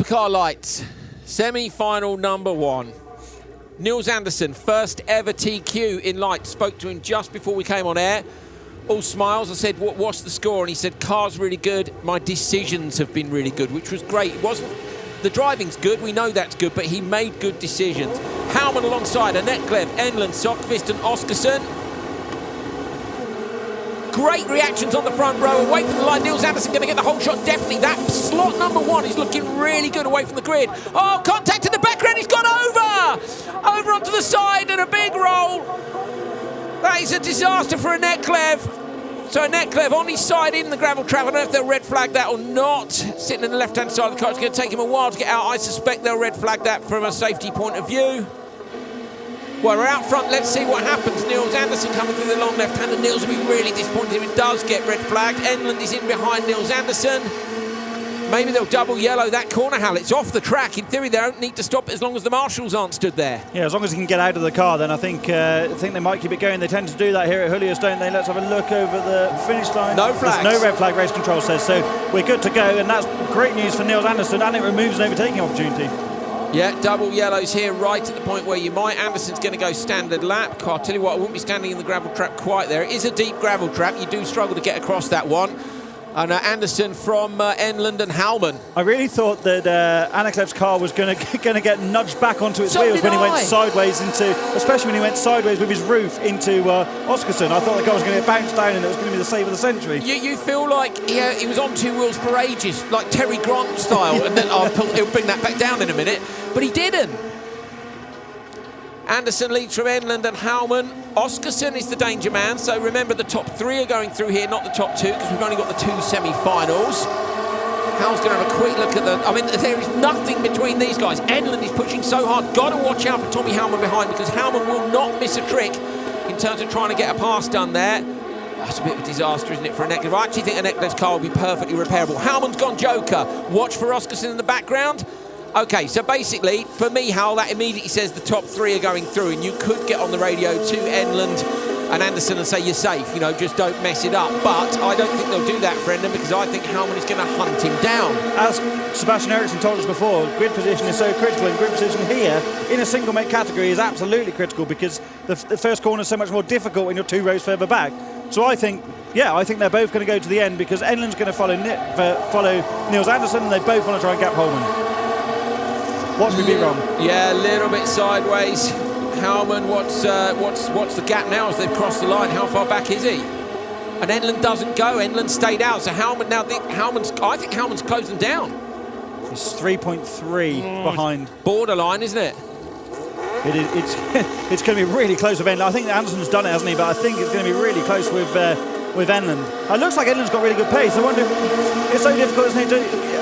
Supercar lights, semi-final number 1. Niels Andersen, first ever TQ in lights. Spoke to him just before we came on air. All smiles. I said, what's the score? And he said, car's really good. My decisions have been really good, which was great. It wasn't, the driving's good, we know that's good, but he made good decisions. Houman alongside Annetclev, Enlund, Sockvist and Oskarsson. Great reactions on the front row, away from the line. Niels Andersen going to get the whole shot, definitely. That slot number 1 is looking really good away from the grid. Oh, contact in the background, he's gone over! Over onto the side and a big roll. That is a disaster for Annetclev. So Annetclev on his side in the gravel trap. I don't know if they'll red flag that or not. Sitting in the left-hand side of the car, it's going to take him a while to get out. I suspect they'll red flag that from a safety point of view. Well, we're out front, let's see what happens. Niels Andersen coming through the long left hand, and Niels will be really disappointed if it does get red flagged. Enlund is in behind Niels Andersen. Maybe they'll double yellow that corner, Hal. It's off the track. In theory, they don't need to stop it as long as the marshals aren't stood there. Yeah, as long as he can get out of the car, then I think they might keep it going. They tend to do that here at Höljes, don't they? Let's have a look over the finish line. No flags. There's no red flag, race control says. So we're good to go, and that's great news for Niels Andersen, and it removes an overtaking opportunity. Yeah, double yellows here right at the point where you might. Anderson's going to go standard lap. I'll tell you what, I wouldn't be standing in the gravel trap quite there. It is a deep gravel trap. You do struggle to get across that one. And Andersen from Enlund and Houman. I really thought that Annetclev's car was going to get nudged back onto its wheels when he went sideways into, especially when he went sideways with his roof into Oskarsson. I thought the car was going to get bounced down and it was going to be the save of the century. You feel like he was on 2 wheels for ages, like Terry Grant style, and then he'll bring that back down in a minute, but he didn't. Andersen leads from Enlund and Houman. Oskarsson is the danger man, so remember the top 3 are going through here, not the top 2, because we've only got the 2 semi-finals. Hal's going to have a quick look at there is nothing between these guys. Enlund is pushing so hard. Got to watch out for Tommy Houman behind, because Houman will not miss a trick in terms of trying to get a pass done there. That's a bit of a disaster, isn't it, for Annetclev? I actually think Annetclev's car will be perfectly repairable. Houman's gone joker. Watch for Oskarsson in the background. Okay, so basically, for me, Hal, that immediately says the top 3 are going through, and you could get on the radio to Enlund and Andersen and say you're safe, just don't mess it up. But I don't think they'll do that for Enlund, because I think Houman is going to hunt him down. As Sebastian Eriksson told us before, grid position is so critical, and grid position here in a single mate category is absolutely critical, because the first corner is so much more difficult when you're 2 rows further back. So I think they're both going to go to the end, because Enlund's going to follow Niels Andersen, and they both want to try and gap Holman. Watch me be wrong. Yeah, a little bit sideways. Houman, what's the gap now as they've crossed the line? How far back is he? And Enlund doesn't go. Enlund stayed out. So Houman now, I think Houman's closed them down. He's 3.3 behind. Borderline, isn't it? It's going to be really close with Enlund. I think Anderson's done it, hasn't he? But I think it's going to be really close with Enlund. It looks like Enlund's got really good pace. I wonder if it's so difficult, isn't it?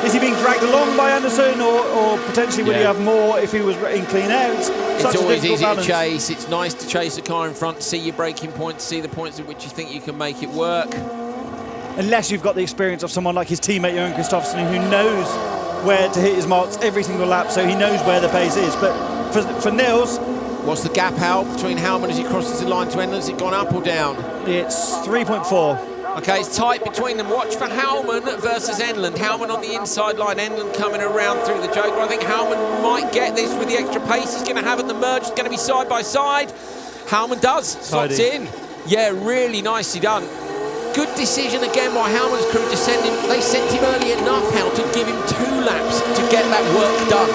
Is he being dragged along by Andersen, or potentially would he have more if he was in clean air? It's always easy to chase. It's nice to chase the car in front, see your braking points, see the points at which you think you can make it work. Unless you've got the experience of someone like his teammate Johan Kristoffersson, who knows where to hit his marks every single lap, so he knows where the pace is. But for Niels... What's the gap out between Houman as he crosses the line to Enlund? Has it gone up or down? It's 3.4. Okay, it's tight between them. Watch for Houman versus Enlund. Houman on the inside line, Enlund coming around through the joker. I think Houman might get this with the extra pace he's going to have at the merge. It's going to be side by side. Houman does. Slots in. Yeah, really nicely done. Good decision again by Houman's crew to send him. They sent him early enough, Hal, to give him 2 laps to get that work done.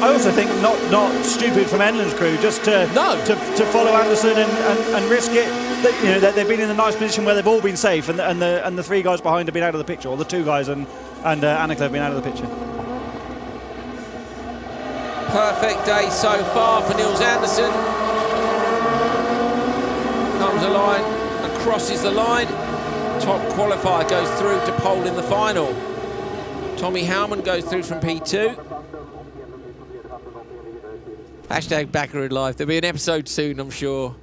I also think not stupid from Enlund's crew just to follow Andersen and risk it. That they've been in a nice position where they've all been safe, and the 3 guys behind have been out of the picture, or the 2 guys and Annetclev have been out of the picture. Perfect day so far for Niels Andersen. Comes a line and crosses the line. Top qualifier goes through to pole in the final. Tommy Houman goes through from P2. Hashtag Backerud Live. There'll be an episode soon, I'm sure,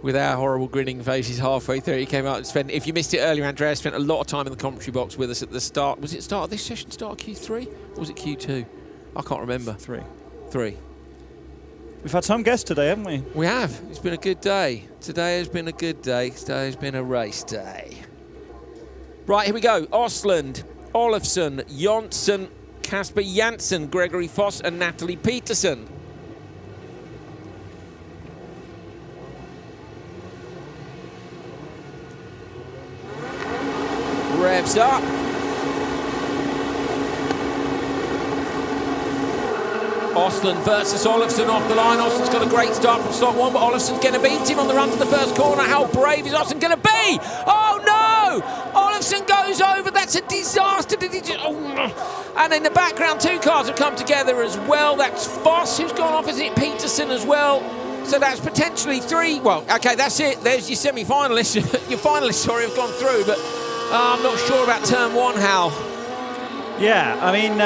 with our horrible grinning faces halfway through. He came out and spent, if you missed it earlier, Andreas spent a lot of time in the commentary box with us at the start. Was it start of this session, start of Q3? Or was it Q2? I can't remember. 3. We've had some guests today, haven't we? We have. It's been a good day. Today has been a good day. Today has been a race day. Right, here we go. Osland, Olofsson, Jonsson, Casper Janssen, Gregory Foss and Natalie Peterson. Revs up. Osland versus Olofsson off the line. Olofsson's got a great start from slot 1, but Olofsson's going to beat him on the run to the first corner. How brave is Olofsson going to be? Oh no! Olofsson goes over. That's a disaster. And in the background, 2 cars have come together as well. That's Foss who's gone off, isn't it? Peterson as well. So that's potentially 3. Well, okay, that's it. There's your semi-finalists. Your finalists, sorry, have gone through, but I'm not sure about turn 1, Hal. Yeah, I mean...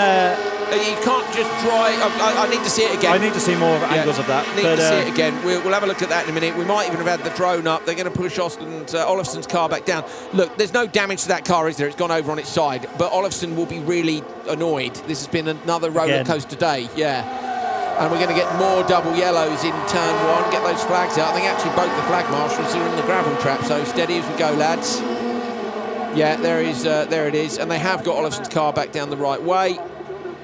you can't just drive. I need to see it again. I need to see more angles of that. Need to see it again. We'll have a look at that in a minute. We might even have had the drone up. They're going to push Olofsson's car back down. Look, there's no damage to that car, is there? It's gone over on its side. But Olofsson will be really annoyed. This has been another roller coaster day. Yeah. And we're going to get more double yellows in turn 1. Get those flags out. I think actually both the flag marshals are in the gravel trap. So steady as we go, lads. Yeah, there it is. And they have got Olofsson's car back down the right way.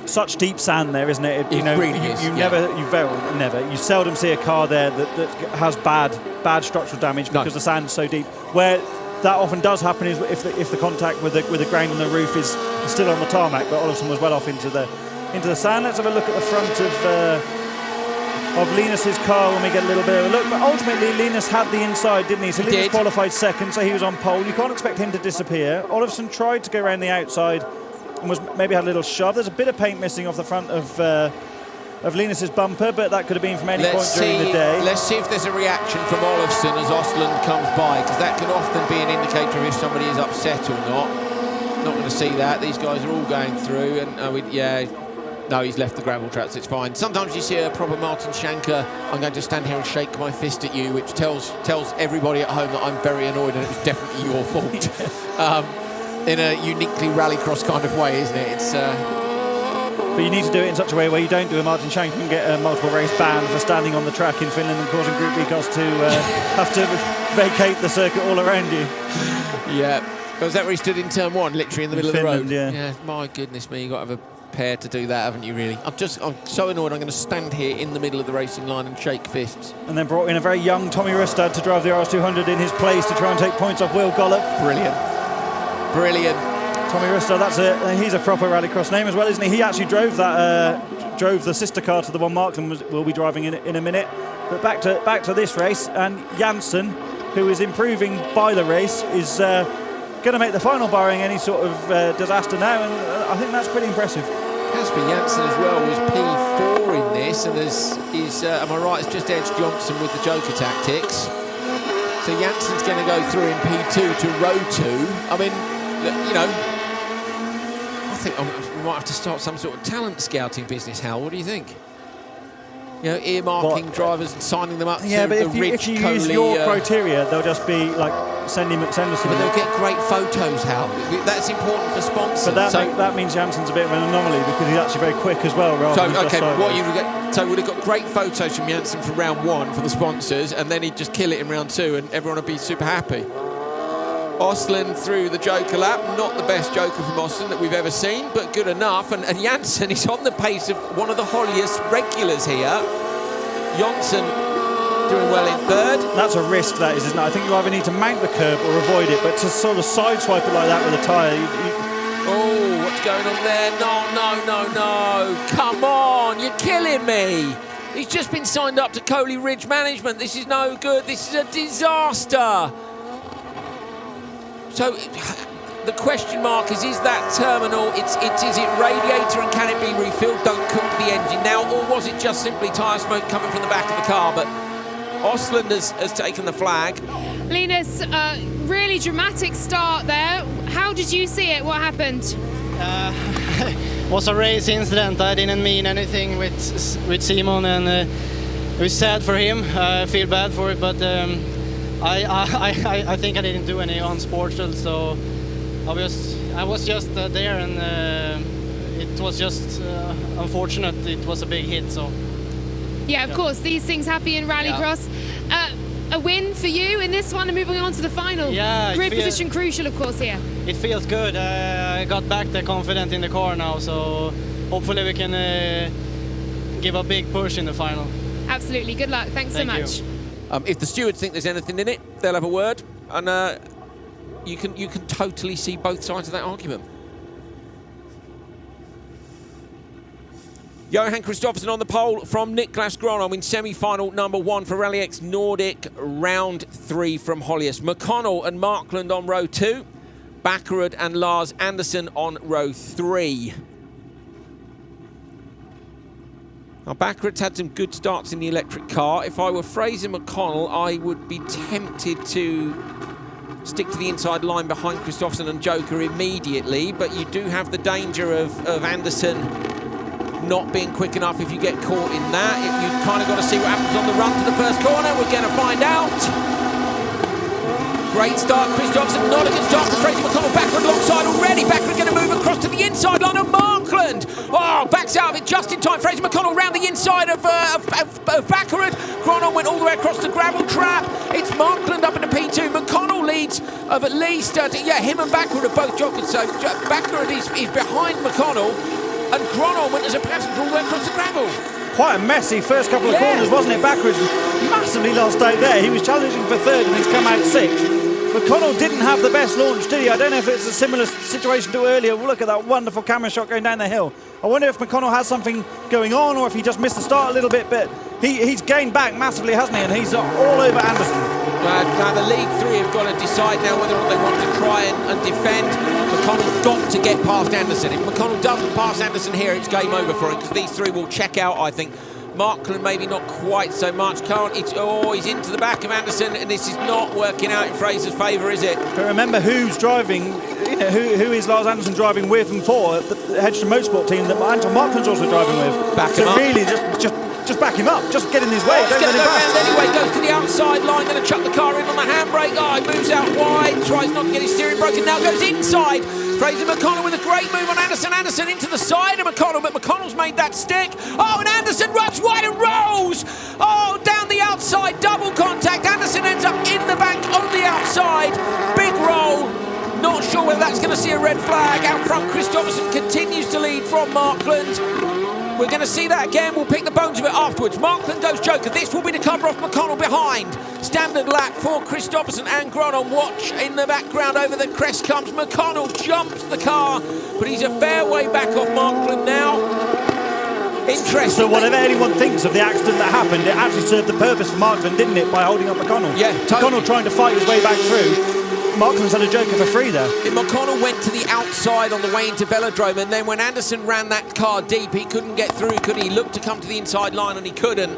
Such deep sand there, isn't it? It really is. You you seldom see a car there that has bad structural damage because the sand's so deep. Where that often does happen is if the contact with the ground and the roof is still on the tarmac, but Olofsson was well off into the sand. Let's have a look at the front of Linus's car when we get a little bit of a look. But ultimately, Linus had the inside, didn't he? So Linus qualified second, so he was on pole. You can't expect him to disappear. Olofsson tried to go around the outside and maybe had a little shove. There's a bit of paint missing off the front of Linus's bumper, but that could have been from any point during the day. Let's see if there's a reaction from Olofsson as Osland comes by, because that can often be an indicator of if somebody is upset or not. Not going to see that. These guys are all going through, and no, he's left the gravel tracks. It's fine. Sometimes you see a proper Martin Shanker. I'm going to stand here and shake my fist at you, which tells everybody at home that I'm very annoyed, and it was definitely your fault. In a uniquely rallycross kind of way, isn't it? It's. But you need to do it in such a way where you don't do a Martin Shank and get a multiple race ban for standing on the track in Finland and causing Group B cars to have to vacate the circuit all around you. Yeah. Was that where he stood in turn 1, literally in the middle of the road? Yeah. My goodness me, you've got to have a pair to do that, haven't you, really? I'm so annoyed I'm going to stand here in the middle of the racing line and shake fists. And then brought in a very young Tommy Rustad to drive the RS200 in his place to try and take points off Will Gollop. Brilliant. Tommy Rustad, that's it. He's a proper rallycross name as well, isn't he? He actually drove that, drove the sister car to the one Markland will be driving in a minute. But back to this race, and Janssen, who is improving by the race, is going to make the final, barring any sort of disaster now, and I think that's pretty impressive. Casper Janssen as well was P4 in this, and is am I right? It's just edged Johnson with the Joker tactics. So Janssen's going to go through in P2 to row 2. I mean, you know, I think we might have to start some sort of talent scouting business, Hal. What do you think? You know, earmarking drivers and signing them up to the Ridge, if you Coley, use your criteria, they'll just be like, send us some. But they'll get great photos, Hal. That's important for sponsors. But that means Janssen's a bit of an anomaly because he's actually very quick as well. So would have got great photos from Janssen for round 1 for the sponsors, and then he'd just kill it in round 2, and everyone would be super happy. Osland through the Joker lap, not the best Joker from Osland that we've ever seen, but good enough. And Janssen is on the pace of one of the Höljes regulars here. Janssen doing well in 3rd. That's a risk, that is, isn't it? I think you either need to mount the curb or avoid it, but to sort of sideswipe it like that with a tyre. Oh, what's going on there? No. Come on, you're killing me. He's just been signed up to Coley Ridge Management. This is no good. This is a disaster. So the question mark is that terminal, is it radiator and can it be refilled? Don't cook the engine now, or was it just simply tyre smoke coming from the back of the car? But Osland has taken the flag. Linus, really dramatic start there. How did you see it? What happened? It was a race incident. I didn't mean anything with Simon, and it was sad for him. I feel bad for it, but I think I didn't do any unsportsmanship, so I was just there, and it was just unfortunate. It was a big hit, so. Yeah, of course, these things happen in rallycross. A win for you in this one and moving on to the final. Yeah, grid position crucial, of course, here. It feels good. I got back the confidence in the car now, so hopefully we can give a big push in the final. Absolutely. Good luck. Thanks so much. If the stewards think there's anything in it, they'll have a word, and you can totally see both sides of that argument. Johan Kristoffersson on the pole from Niklas Gronholm in semi-final number 1 for RallyX Nordic, round 3 from Höljes. McConnell and Markland on row 2, Backerud and Lars Andersen on row 3. Now, Backerud's had some good starts in the electric car. If I were Fraser McConnell, I would be tempted to stick to the inside line behind Kristoffersson and Joker immediately, but you do have the danger of Andersen not being quick enough if you get caught in that. You've kind of got to see what happens on the run to the first corner. We're going to find out. Great start, Kristoffersson, not a good start for Fraser McConnell. Backward alongside already. Backward going to move across to the inside line of Markland. Oh, backs out of it just in time. Fraser McConnell round the inside of Backward. Gronholm went all the way across the gravel trap. It's Markland up in the P2. McConnell leads of at least, him and Backward are both jogging. So Backward is behind McConnell, and Gronholm went as a passenger all the way across the gravel. Quite a messy first couple of corners, wasn't it? Backwards, massively lost out there. He was challenging for 3rd and he's come out 6th. McConnell didn't have the best launch, did he? I don't know if it's a similar situation to earlier. Look at that wonderful camera shot going down the hill. I wonder if McConnell has something going on or if he just missed the start a little bit, but he's gained back massively, hasn't he? And he's all over Andersen. Now the League 3 have got to decide now whether or not they want to try and defend. McConnell's got to get past Andersen. If McConnell doesn't pass Andersen here, it's game over for him, because these 3 will check out, I think. Markland maybe not quite so much. He's into the back of Andersen, and this is not working out in Fraser's favour, is it? But remember who's driving, who is Lars Andersen driving with and for the Hedgestone Motorsport team that Anton Markland's also driving with. Back him up. Really just back him up, just get in his way. He's going to go round anyway, goes to the outside line, going to chuck the car in on the handbrake. He moves out wide, tries not to get his steering broken, now goes inside. Fraser McConnell with a great move on Andersen. Andersen into the side of McConnell, but McConnell's made that stick. And Andersen runs wide and rolls. Down the outside, double contact. Andersen ends up in the bank on the outside. Big roll. Not sure whether that's going to see a red flag. Out front, Kristoffersson continues to lead from Markland. We're going to see that again. We'll pick the bones of it afterwards. Markland goes Joker. This will be the cover off McConnell behind. Standard lap for Kristoffersson and Gronholm. Watch in the background over the crest comes McConnell. Jumps the car, but he's a fair way back off Markland now. Interesting. So whatever anyone thinks of the accident that happened, it actually served the purpose for Markland, didn't it, by holding up McConnell? Yeah, totally. McConnell trying to fight his way back through. Markland's had a Joker for free there. McConnell went to the outside on the way into Velodrome, and then when Andersen ran that car deep, he couldn't get through, could he? He looked to come to the inside line and he couldn't.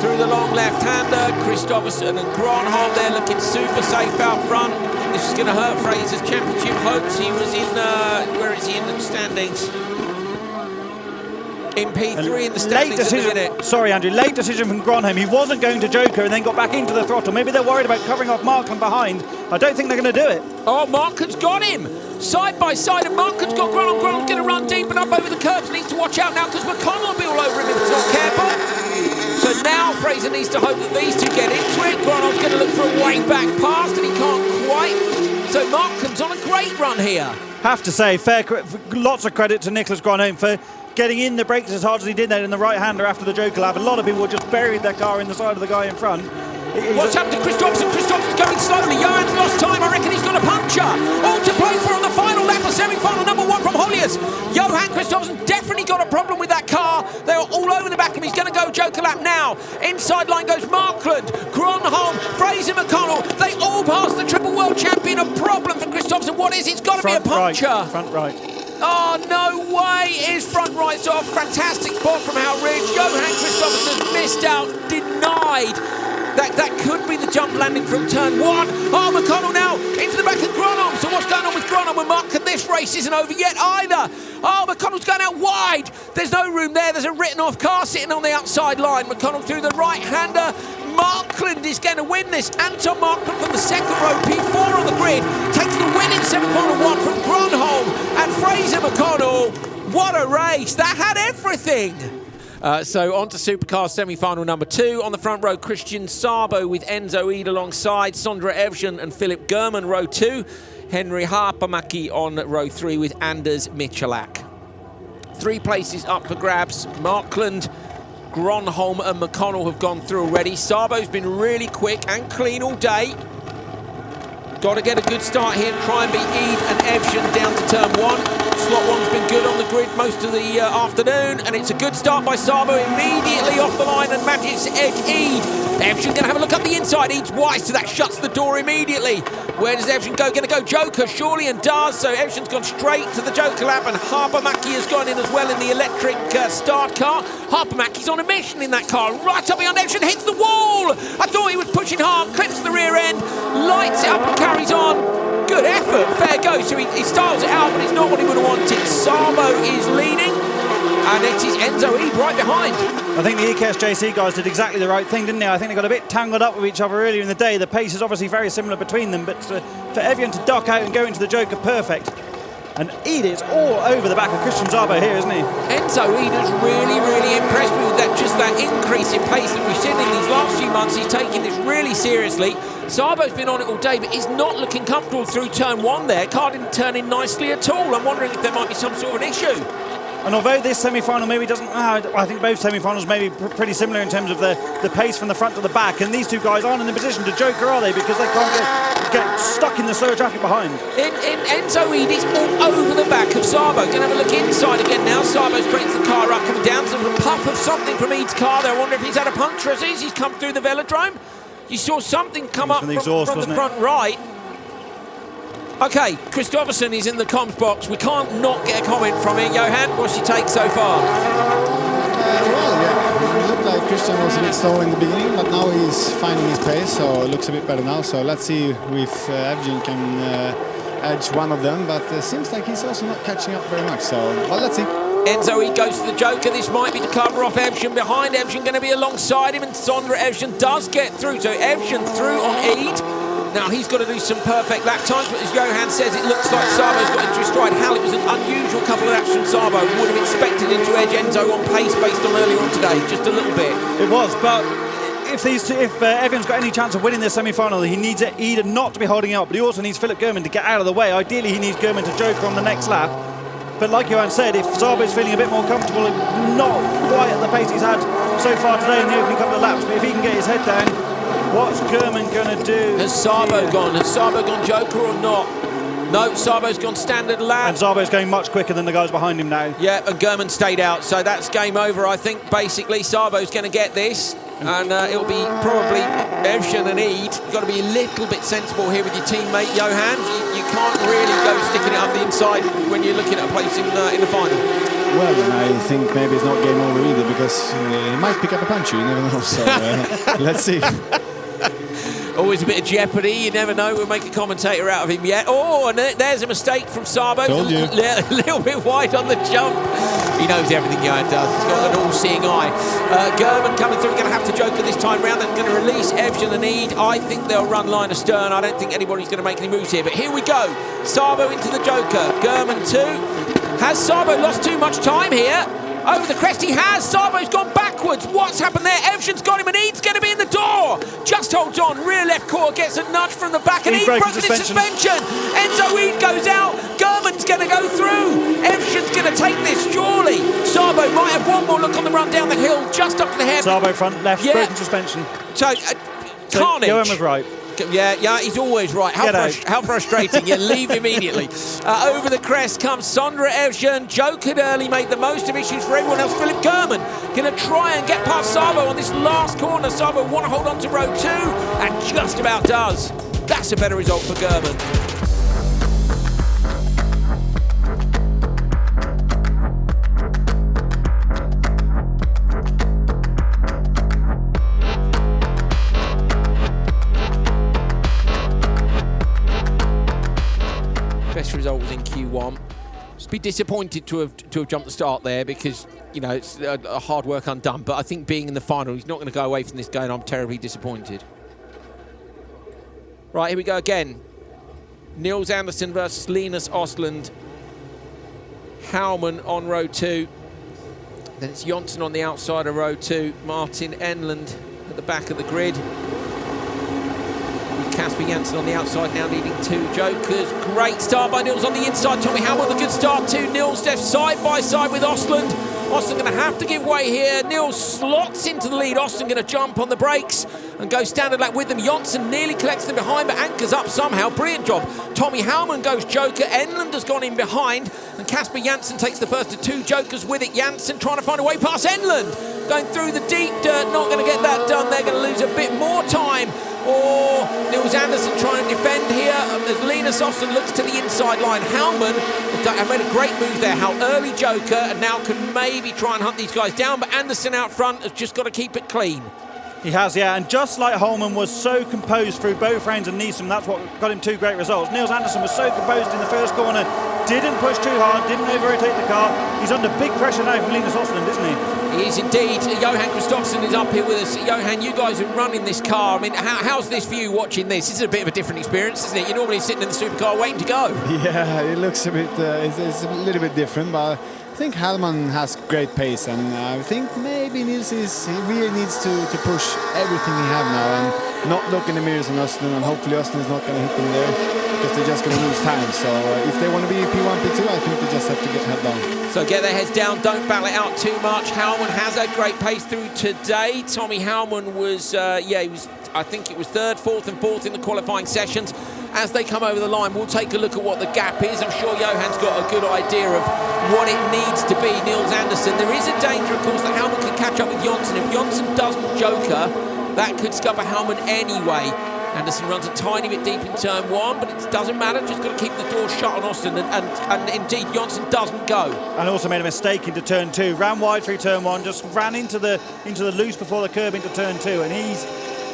Through the long left-hander, Kristoffersson and Gronholm, they're looking super safe out front. This is going to hurt Fraser's championship hopes. He was in, where is he in the standings? In P3 in the standings at the minute. Sorry, Andrew, late decision from Gronholm. He wasn't going to Joker and then got back into the throttle. Maybe they're worried about covering off Markland behind. I don't think they're going to do it. Markland's got him. Side by side, and Markland's got Gronholm. Gronholm's going to run deep and up over the curbs. Needs to watch out now because McConnell will be all over him if he's not careful. So now Fraser needs to hope that these two get into it. Gronholm's going to look for a way back past, and he can't quite. So Markland's on a great run here. Have to say, lots of credit to Niklas Gronholm for getting in the brakes as hard as he did there in the right-hander after the Joker lap. A lot of people just buried their car in the side of the guy in front. What's happened to Kristoffersson? Kristoffersson's going slowly. Johan's lost time. I reckon he's got a puncture. All to play for on the final lap of semi-final number 1 from Höljes. Johan Kristoffersson definitely got a problem with that car. They are all over the back of him. He's going to go Joker lap now. Inside line goes Markland, Gronholm, Fraser McConnell. They all pass the triple world champion. A problem for Kristoffersson. What is it? It's got to be a puncture. Right, front right. No way is front right off. Fantastic spot from Hal Ridge. Johan Kristoffersson missed out, denied. That could be the jump landing from turn 1. McConnell now into the back of Gronholm. So what's going on with Gronholm and Markland? This race isn't over yet either. McConnell's going out wide. There's no room there. There's a written off car sitting on the outside line. McConnell through the right-hander. Markland is going to win this. Anton Markland from the second row, P4 on the grid, takes the win in semi-final 1 from Gronholm and Fraser McConnell. What a race. That had everything. So on to Supercar semi-final number 2. On the front row, Christian Sabo with Enzo Eid alongside, Sondra Evjen and Philip German, row 2. Henry Haapamäki on row 3 with Anders Michalak. 3 places up for grabs. Markland, Gronholm and McConnell have gone through already. Sabo's been really quick and clean all day. Got to get a good start here and try and beat Eid and Evgen down to turn 1. Slot 1's been good on the grid most of the afternoon, and it's a good start by Sabo, immediately off the line and manages to edge Eid. Evgen going to have a look up the inside. Eid's wise, so that shuts the door immediately. Where does Evgen go? Going to go Joker, surely, and does. So Evgen's gone straight to the Joker lap, and Harpermaki has gone in as well in the electric start car. Harpermaki's on a mission in that car. Right up behind Evgen, hits the wall. I thought he was pushing hard, clips the rear end, lights it up and carries on. Good effort, fair go. So he styles it out, but it's not what he would have wanted. Sabo is leading, and it is Enzo Eid right behind. I think the EKS JC guys did exactly the right thing, didn't they? I think they got a bit tangled up with each other earlier in the day. The pace is obviously very similar between them, but for Evgen to duck out and go into the Joker, perfect. And Eid is all over the back of Christian Szabo here, isn't he? Enzo Eid has really, really impressed me with that increase in pace that we've seen in these last few months. He's taking this really seriously. Sabo's been on it all day, but he's not looking comfortable through turn 1 there. Car didn't turn in nicely at all. I'm wondering if there might be some sort of an issue. And although this semi-final maybe doesn't... I think both semi-finals may be pretty similar in terms of the pace from the front to the back, and these two guys aren't in the position to Joker, are they? Because they can't get stuck in the slower traffic behind. In Enzo Eid is all over the back of Sabo. Going to have a look inside again now. Sabo straightens the car up, coming down to the puff of something from Eid's car there. I wonder if he's had a puncture as he's come through the velodrome. You saw something come up from the front right. Okay, Kristoffersson is in the comms box. We can't not get a comment from it. Johan, what's your take so far? Well, yeah, it looked like Christian was a bit slow in the beginning, but now he's finding his pace, so it looks a bit better now. So let's see if Evgen can edge one of them, but it seems like he's also not catching up very much. So, well, let's see. Enzo Eid goes to the Joker. This might be to cover off Evgen behind. Evgen going to be alongside him, and Sondre Evgen does get through. So Evgen through on Eid. Now he's got to do some perfect lap times, but as Johan says, it looks like Sabo's got into his stride. Hal, it was an unusual couple of laps from Sabo. Would have expected him to edge Enzo on pace based on earlier on today, just a little bit. It was, but if Evgen's got any chance of winning this semi-final, he needs Eid not to be holding out, but he also needs Philip German to get out of the way. Ideally, he needs German to Joker on the next lap. But like Johan said, if Sabo's feeling a bit more comfortable and not quite at the pace he's had so far today in the opening couple of laps, but if he can get his head down, what's German going to do? Has Sabo gone? Has Sabo gone Joker or not? No, Sabo's gone standard lap. And Sabo's going much quicker than the guys behind him now. Yeah, and German stayed out, so that's game over, I think. Basically, Sabo's going to get this, and it'll be probably Evgen and Eid. You've got to be a little bit sensible here with your teammate, Johan. You can't really go sticking it up the inside when you're looking at a place in the final. Well, and I think maybe it's not game over either, because he might pick up a punch, you never know. So let's see. Always a bit of jeopardy, you never know. We'll make a commentator out of him yet. Oh, and there's a mistake from Sabo. Told you. A little bit wide on the jump. He knows everything Johan does. He's got an all-seeing eye. German coming through, going to have to Joker this time round. They're going to release Evgen and Eid. I think they'll run line astern. I don't think anybody's going to make any moves here. But here we go. Sabo into the Joker. German 2. Has Sabo lost too much time here? Over the crest he has. Sabo's gone backwards. What's happened there? Evgen's got him, and Eid's going to be in the door. Just holds on. Rear left core gets a nudge from the back, and Eid broken his suspension. Enzo Eid goes out. German's going to go through. Evgen's going to take this, surely. Sabo might have one more look on the run down the hill, just up to the head. Sabo front left, broken suspension. So, carnage. Johan was right. Yeah, he's always right. How frustrating. Leave immediately. Over the crest comes Sondre Evgen. Joker early made the most of issues for everyone else. Philip German going to try and get past Sabo on this last corner. Sabo want to hold on to row 2 and just about does. That's a better result for German. Best result was in Q1. Just be disappointed to have jumped the start there, because you know it's a hard work undone. But I think being in the final, he's not going to go away from this game. I'm terribly disappointed. Right, here we go again. Niels Andersen versus Linus Ostlund. Howman on row 2. Then it's Jonsson on the outside of row 2. Martin Enland at the back of the grid. Casper Janssen on the outside now leading 2 jokers. Great start by Nils on the inside. Tommy Howman with a good start too. Nils left side by side with Östlund. Östlund going to have to give way here. Nils slots into the lead. Östlund going to jump on the brakes and go standard lap with them. Janssen nearly collects them behind, but anchors up somehow. Brilliant job. Tommy Howman goes joker. Enlund has gone in behind, and Casper Janssen takes the first of 2 jokers with it. Janssen trying to find a way past Enlund. Going through the deep dirt, not going to get that done. They're going to lose a bit more time. Or Nils Andersen trying to defend here as Linus Östlund looks to the inside line. Howman has made a great move there. How early joker, and now can maybe try and hunt these guys down. But Andersen out front has just got to keep it clean. He has, yeah, and just like Holman was so composed through both rounds and Neeson, that's what got him 2 great results. Nils Andersen was so composed in the first corner, didn't push too hard, didn't over-rotate the car. He's under big pressure now from Linus Östlund, isn't he? He is indeed. Johan Kristoffersson is up here with us. Johan, you guys are running this car. I mean, how's this for you watching this? This is a bit of a different experience, isn't it? You're normally sitting in the supercar waiting to go. Yeah, it looks a bit, it's a little bit different, but I think Hellman has great pace, and I think maybe he really needs to push everything he has now and not look in the mirrors on Östlund, and hopefully Östlund is not going to hit them there because they're just going to lose time. So if they want to be P1, P2, I think they just have to get head down. So get their heads down, don't battle it out too much. Howman has a great pace through today. Tommy Howman was, he was, I think it was 3rd, 4th and 4th in the qualifying sessions. As they come over the line, we'll take a look at what the gap is. I'm sure Johan's got a good idea of what it needs to be. Nils Andersen, there is a danger, of course, that Howman can catch up with Janssen. If Janssen doesn't joker, that could scupper Howman anyway. Andersen runs a tiny bit deep in turn 1, but it doesn't matter, just got to keep the door shut on Östlund, and indeed Janssen doesn't go. And also made a mistake into turn 2, ran wide through turn 1, just ran into the loose before the curb into turn 2, and he's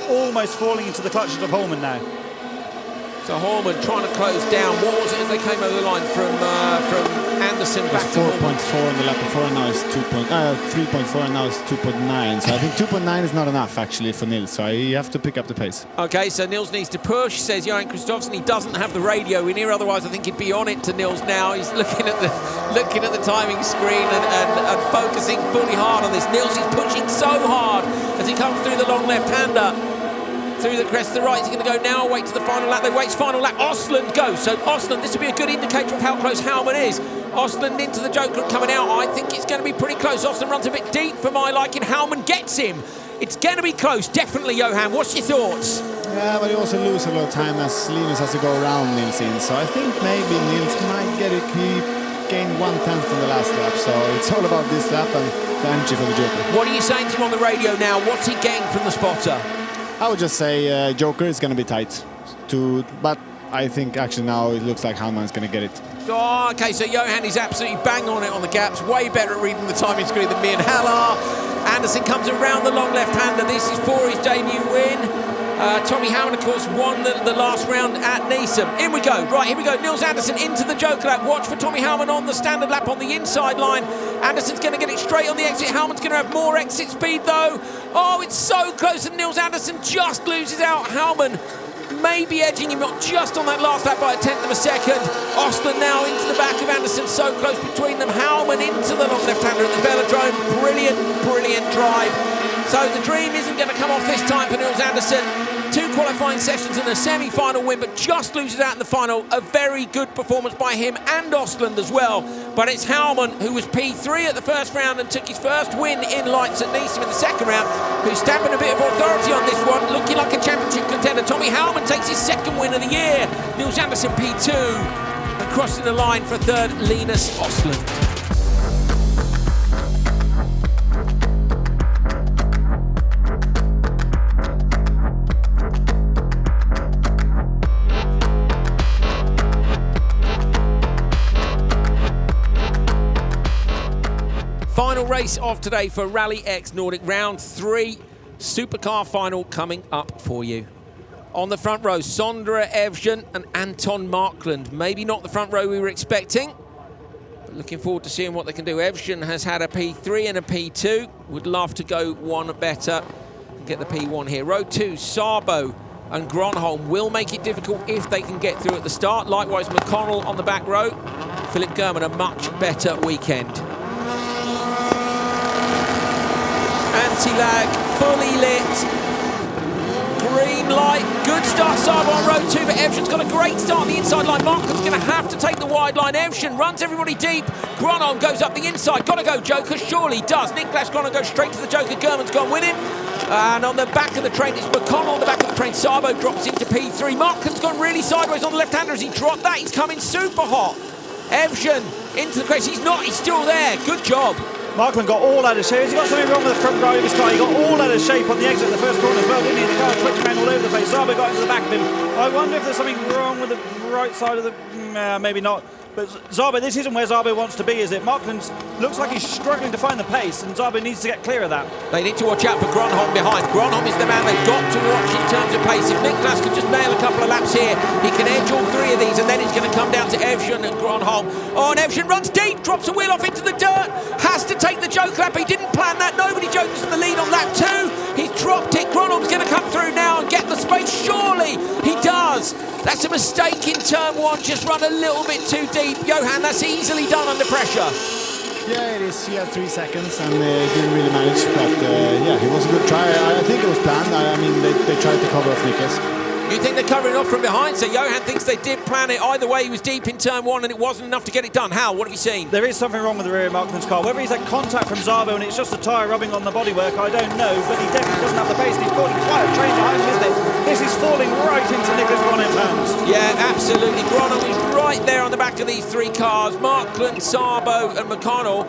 almost falling into the clutches of Holman now. So Holman trying to close down. What was it as they came over the line from Andersen back to 4.4 in the lap before, and now it's 3.4, and now it's 2.9. So I think 2.9 is not enough actually for Nils. So you have to pick up the pace. Okay, so Nils needs to push, says Johan Kristoffersson. He doesn't have the radio in here, otherwise I think he'd be on it to Nils now. He's looking at the timing screen and focusing fully hard on this. Nils is pushing so hard as he comes through the long left-hander. Through the crest to the right, he's going to go now, wait to the final lap. They wait final lap. Östlund goes. So Östlund, this will be a good indicator of how close Howman is. Östlund into the joker coming out. I think it's going to be pretty close. Östlund runs a bit deep for my liking. Howman gets him. It's going to be close, definitely, Johan. What's your thoughts? Yeah, but he also loses a lot of time as Linus has to go around Nils in. So I think maybe Nils might get it. He gained 1/10 from the last lap. So it's all about this lap and the entry for the joker. What are you saying to him on the radio now? What's he getting from the spotter? I would just say joker is going to be tight, but I think actually now it looks like Hellman's going to get it. Oh, okay, so Johan is absolutely bang on it on the gaps, way better at reading the timing screen than me and Hal are. Andersen comes around the long left-hander. This is for his debut win. Tommy Howman, of course, won the last round at Neeson. In we go. Right, here we go. Nils Andersen into the joker lap. Watch for Tommy Howman on the standard lap on the inside line. Andersen's going to get it straight on the exit. Howman's going to have more exit speed, though. Oh, it's so close, and Nils Andersen just loses out. Howman maybe edging him not just on that last lap by 1/10 of a second. Östlund now into the back of Andersen, so close between them. Howman into the long left-hander at the velodrome. Brilliant, brilliant drive. So the dream isn't going to come off this time for Nils Andersen. 2 qualifying sessions and a semi-final win, but just loses out in the final. A very good performance by him and Östlund as well. But it's Howman, who was P3 at the first round and took his first win in lights at Neeson in the second round, who's stamping a bit of authority on this one, looking like a championship contender. Tommy Howman takes his second win of the year. Nils Andersen P2, and crossing the line for third, Linus Östlund. Final race of today for RallyX Nordic Round 3. Supercar final coming up for you. On the front row, Sondre Evjen and Anton Markland. Maybe not the front row we were expecting, but looking forward to seeing what they can do. Evjen has had a P3 and a P2. Would love to go one better and get the P1 here. Row 2, Sabo and Gronholm will make it difficult if they can get through at the start. Likewise, McConnell on the back row. Philip German, a much better weekend. Anti-lag, fully lit. Green light. Good start, Sabo on row 2, but Evgen's got a great start on the inside line. Markham's going to have to take the wide line. Evgen runs everybody deep. Gronholm goes up the inside. Got to go, Joker. Surely does. Niklas Gronholm goes straight to the Joker. German's gone with him. And on the back of the train, it's McConnell on the back of the train. Sabo drops into P3. Markham's gone really sideways on the left-hander as he dropped that. He's coming super hot. Evgen into the crash. He's not. He's still there. Good job. Markman got all out of shape. Has he got something wrong with the front row of his car? He got all out of shape on the exit of the first corner as well, didn't he? The car twitched around all over the place. Sabo got into the back of him. I wonder if there's something wrong with the right side of the... maybe not. But Szabo, this isn't where Szabo wants to be, is it? Markman looks like he's struggling to find the pace, and Szabo needs to get clear of that. They need to watch out for Gronholm behind. Gronholm is the man they've got to watch in terms of pace. If Niklas can just nail a couple of laps here, he can edge all three of these, and then it's going to come down to Evgen and Gronholm. Oh, and Evgen runs deep, drops a wheel off into the dirt, has to take the joke lap. He didn't plan that. Nobody jokes in the lead on lap 2. He's dropped it. Gronholm's going to come through now and get the space. Surely he does. That's a mistake in turn 1. Just run a little bit too deep. Johan, that's easily done under pressure. Yeah, it is. He had 3 seconds and didn't really manage. But yeah, it was a good try. I think it was planned. I mean, they tried to cover off Niklas. You think they're covering off from behind, so Johan thinks they did plan it. Either way, he was deep in turn 1 and it wasn't enough to get it done. Hal, what have you seen? There is something wrong with the rear of Markman's car. Whether he's had contact from Szabo and it's just the tyre rubbing on the bodywork, I don't know, but he definitely doesn't have the pace. He's caught quite a train behind him, isn't it? This is falling right into Niklas Gronholm's hands. Yeah, absolutely. Gronholm is right there on the back of these 3 cars. Markland, Szabo and McConnell.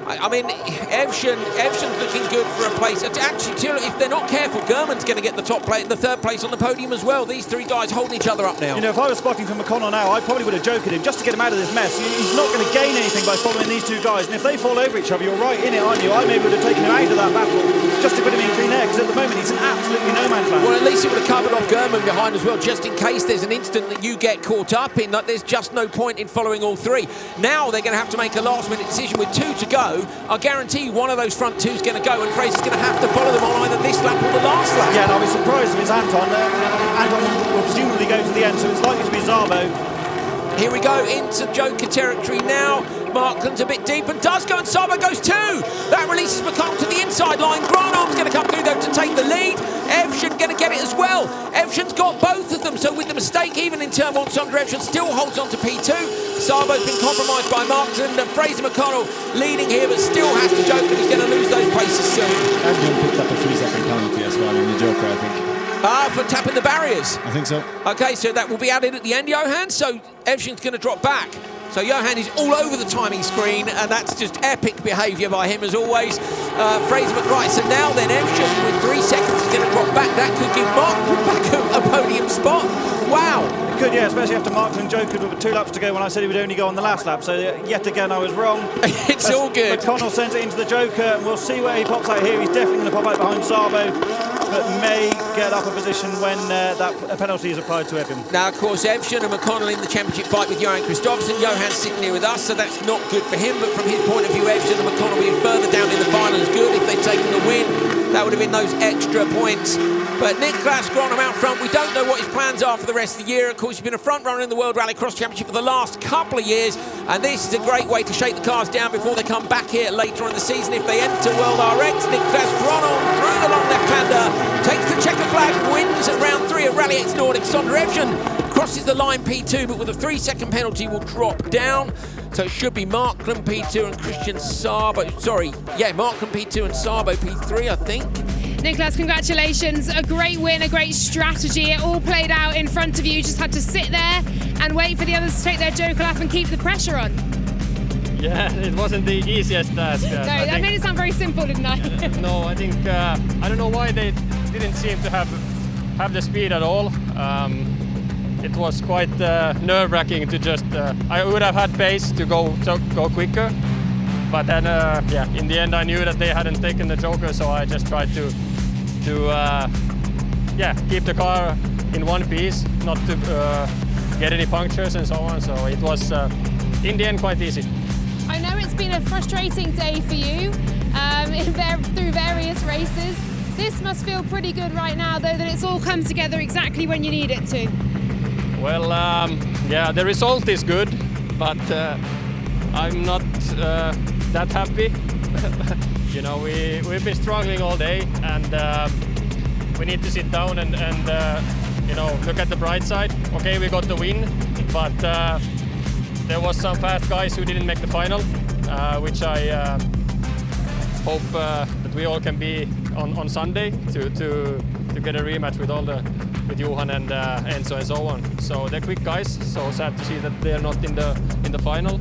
I mean, Evgen's looking good for a place. Actually, if they're not careful, German's going to get the third place on the podium as well. These 3 guys holding each other up now. You know, if I was spotting for McConnell now, I probably would have joked at him just to get him out of this mess. He's not going to gain anything by following these 2 guys. And if they fall over each other, you're right in it, aren't you? I maybe would have taken him out of that battle just to put him in clean air, because at the moment he's in absolutely no man's land. Well, at least it would have covered off German behind as well, just in case there's an instant that you get caught up in. Like, there's just no point in following all 3. Now they're going to have to make a last-minute decision with 2 to go. I guarantee one of those front 2's going to go, and Fraser's going to have to follow them on either this lap or the last lap. Yeah, and I'll be surprised if it's Anton. Anton will presumably go to the end, so it's likely to be Szabo. Here we go into Joker territory now. Markland's a bit deep and does go, and Szabo goes 2. That releases McConnell to the inside line. Gronholm's going to come through though to take the lead. Evgen going to get it as well. Evgen's got both of them, so with the mistake even in turn 1, Sondre Evgen still holds on to P2. Szabo's been compromised by Markland, and Fraser McConnell leading here, but still has to joke, and he's going to lose those places soon. Evgen picked up a 3-second penalty as well in the Joker, I think. For tapping the barriers. I think so. Okay, so that will be added at the end, Johan. So Evgen's going to drop back. So Johan is all over the timing screen, and that's just epic behaviour by him as always. Fraser McRae. So now then, Evgen with 3 seconds is going to drop back. That could give Markland back a podium spot. Wow. It could, yeah, especially after Markland Joker with 2 laps to go when I said he would only go on the last lap. So yet again, I was wrong. It's all good. McConnell sends it into the Joker, and we'll see where he pops out here. He's definitely going to pop out behind Szabo, but may get up a position when that penalty is applied to Evgen. Now, of course, Evgen and McConnell in the championship fight with Johan Kristoffersson. Johan's sitting here with us, so that's not good for him. But from his point of view, Evgen and McConnell being further down in the final is good. If they'd taken the win, that would have been those extra points. But Niklas Gronholm out front, we don't know what his plans are for the rest of the year. Of course, he's been a front runner in the World Rallycross Championship for the last couple of years, and this is a great way to shake the cars down before they come back here later on in the season. If they enter World RX, Niklas Gronholm through the long left-hander, takes the checker flag, wins at round 3 of RallyX Nordic. Sondre Evgen crosses the line P2, but with a 3-second penalty will drop down. So it should be Markland P2 and Christian Szabo. Sorry, yeah, Markland P2 and Szabo P3, I think. Niklas, congratulations. A great win, a great strategy. It all played out in front of you. You just had to sit there and wait for the others to take their joker lap and keep the pressure on. Yeah, it wasn't the easiest task. No, that made it sound very simple, didn't I? No, I think, I don't know why they didn't seem to have the speed at all. It was quite nerve-wracking to just, I would have had pace to go quicker. But then, yeah, in the end I knew that they hadn't taken the joker, so I just tried to keep the car in one piece, not to get any punctures and so on. So it was, in the end, quite easy. I know it's been a frustrating day for you through various races. This must feel pretty good right now, though, that it's all come together exactly when you need it to. Well, yeah, the result is good, but I'm not that happy. You know, we've been struggling all day, and we need to sit down and you know, look at the bright side. Okay, we got the win, but there was some fast guys who didn't make the final, which I hope that we all can be on Sunday to get a rematch with Johan and Enzo and so on. So they're quick guys. So sad to see that they're not in the final.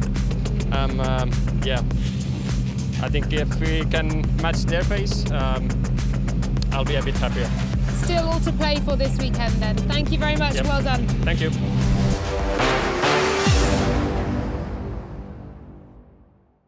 Yeah, I think if we can match their pace, I'll be a bit happier. Still all to play for this weekend then. Thank you very much. Yep. Well done. Thank you.